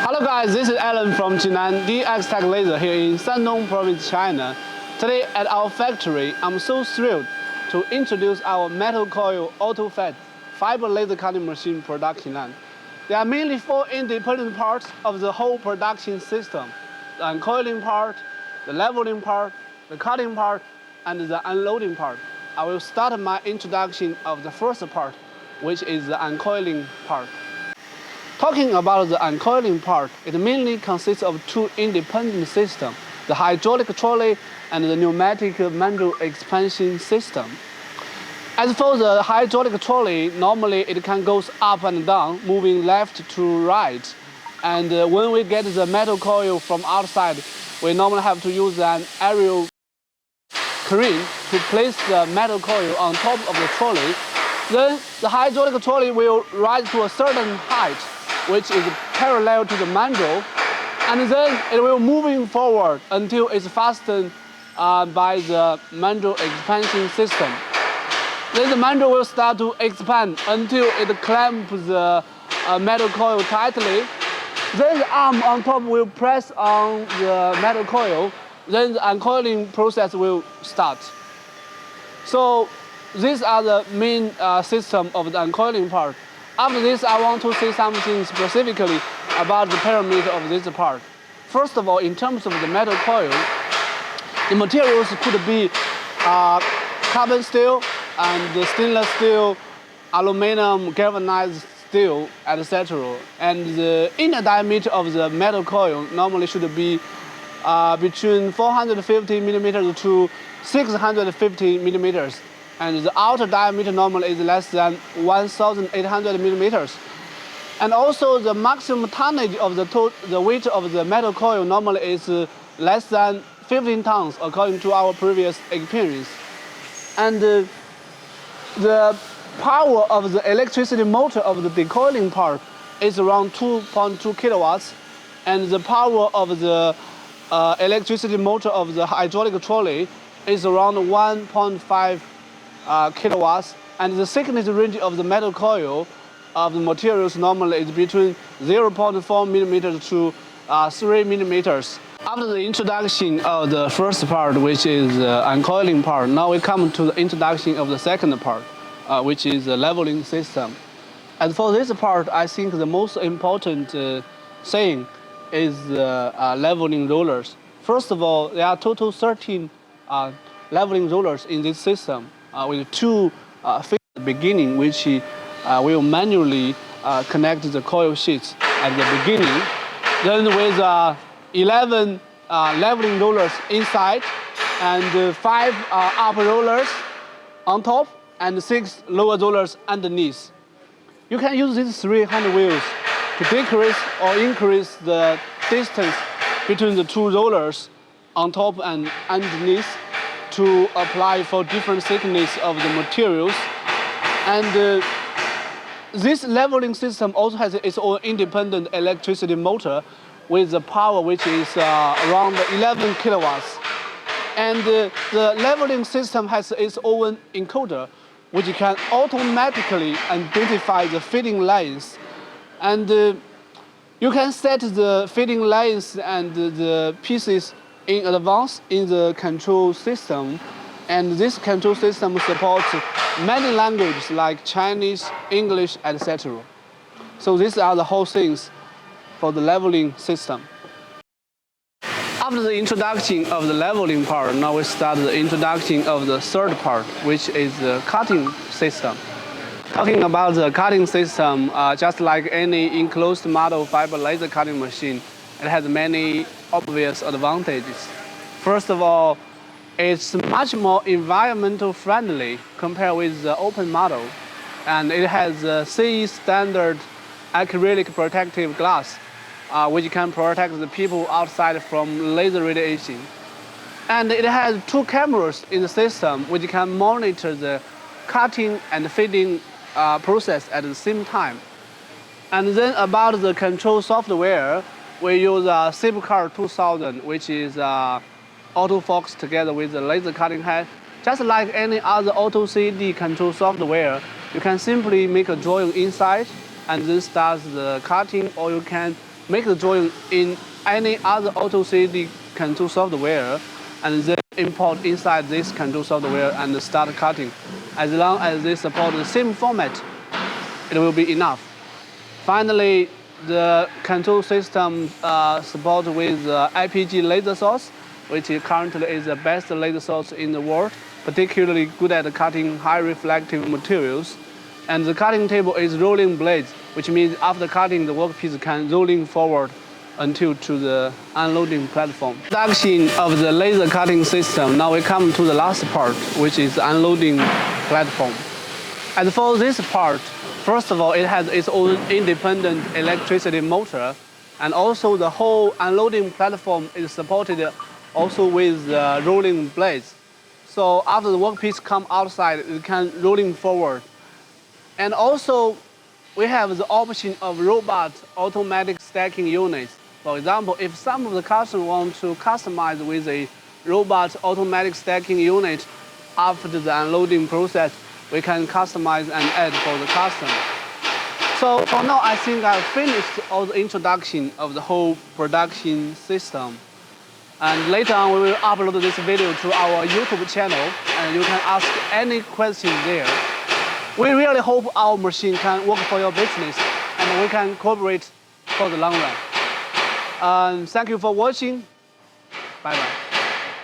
Hello guys, this is Alan from Jinan DXTECH Laser here in Shandong Province, China. Today at our factory, I'm so thrilled to introduce our metal coil auto-fed fiber laser cutting machine production line. There are mainly 4 independent parts of the whole production system: the uncoiling part, the leveling part, the cutting part, and the unloading part. I will start my introduction of the first part, which is the uncoiling part. Talking about the uncoiling part, it mainly consists of 2 independent systems: the hydraulic trolley and the pneumatic mandrel expansion system. As for the hydraulic trolley, normally it can go up and down, moving left to right. And when we get the metal coil from outside, we normally have to use an aerial crane to place the metal coil on top of the trolley. Then the hydraulic trolley will rise to a certain height, which is parallel to the mandrel, and then it will moving forward until it's fastened by the mandrel expansion system. Then the mandrel will start to expand until it clamps the metal coil tightly. Then the arm on top will press on the metal coil. Then the uncoiling process will start. So these are the main system of the uncoiling part. After this, I want to say something specifically about the parameter of this part. First of all, in terms of the metal coil, the materials could be carbon steel and stainless steel, aluminum, galvanized steel, etc. And the inner diameter of the metal coil normally should be between 450 millimeters to 650 millimeters. And the outer diameter normally is less than 1,800 millimeters. And also the maximum tonnage of the weight of the metal coil normally is less than 15 tons, according to our previous experience. And the power of the electricity motor of the decoiling part is around 2.2 kilowatts, and the power of the electricity motor of the hydraulic trolley is around 1.5 kilowatts, and the thickness range of the metal coil of the materials normally is between 0.4 millimeters to 3 millimeters. After the introduction of the first part, which is the uncoiling part, now we come to the introduction of the second part, which is the leveling system. And for this part, I think the most important thing is the leveling rollers. First of all, there are total 13 leveling rollers in this system, with 2 feet at the beginning, which will manually connect the coil sheets at the beginning. Then with 11 leveling rollers inside, and 5 upper rollers on top, and 6 lower rollers underneath. You can use these 3 hand wheels to decrease or increase the distance between the 2 rollers on top and underneath, to apply for different thickness of the materials. And this leveling system also has its own independent electricity motor with the power which is around 11 kilowatts. And the leveling system has its own encoder, which can automatically identify the feeding lines. And you can set the feeding lines and the pieces in advance in the control system. And this control system supports many languages like Chinese, English, etc. So these are the whole things for the leveling system. After the introduction of the leveling part, now we start the introduction of the third part, which is the cutting system. Talking about the cutting system, just like any enclosed model fiber laser cutting machine, it has many obvious advantages. First of all, it's much more environmental friendly compared with the open model, and it has a CE standard acrylic protective glass, which can protect the people outside from laser radiation. And it has 2 cameras in the system, which can monitor the cutting and feeding process at the same time. And then about the control software, we use Zipcar 2000, which is autofocus together with the laser cutting head. Just like any other auto CD control software, you can simply make a drawing inside and then start the cutting, or you can make the drawing in any other Auto 3D control software, and then import inside this control software and start cutting. As long as they support the same format, it will be enough. Finally, the control system support with IPG laser source, which currently is the best laser source in the world, particularly good at cutting high reflective materials. And the cutting table is rolling blades, which means after cutting, the workpiece can rolling forward until to the unloading platform. Introduction of the laser cutting system. Now we come to the last part, which is the unloading platform. And for this part, first of all, it has its own independent electricity motor, and also the whole unloading platform is supported also with rolling blades. So after the workpiece come outside, it can rolling forward. And also, we have the option of robot automatic stacking units. For example, if some of the customers want to customize with a robot automatic stacking unit after the unloading process, we can customize and add for the customer. So for now, I think I've finished all the introduction of the whole production system. And later on, we will upload this video to our YouTube channel, and you can ask any question there. We really hope our machine can work for your business, and we can cooperate for the long run. Thank you for watching. Bye-bye.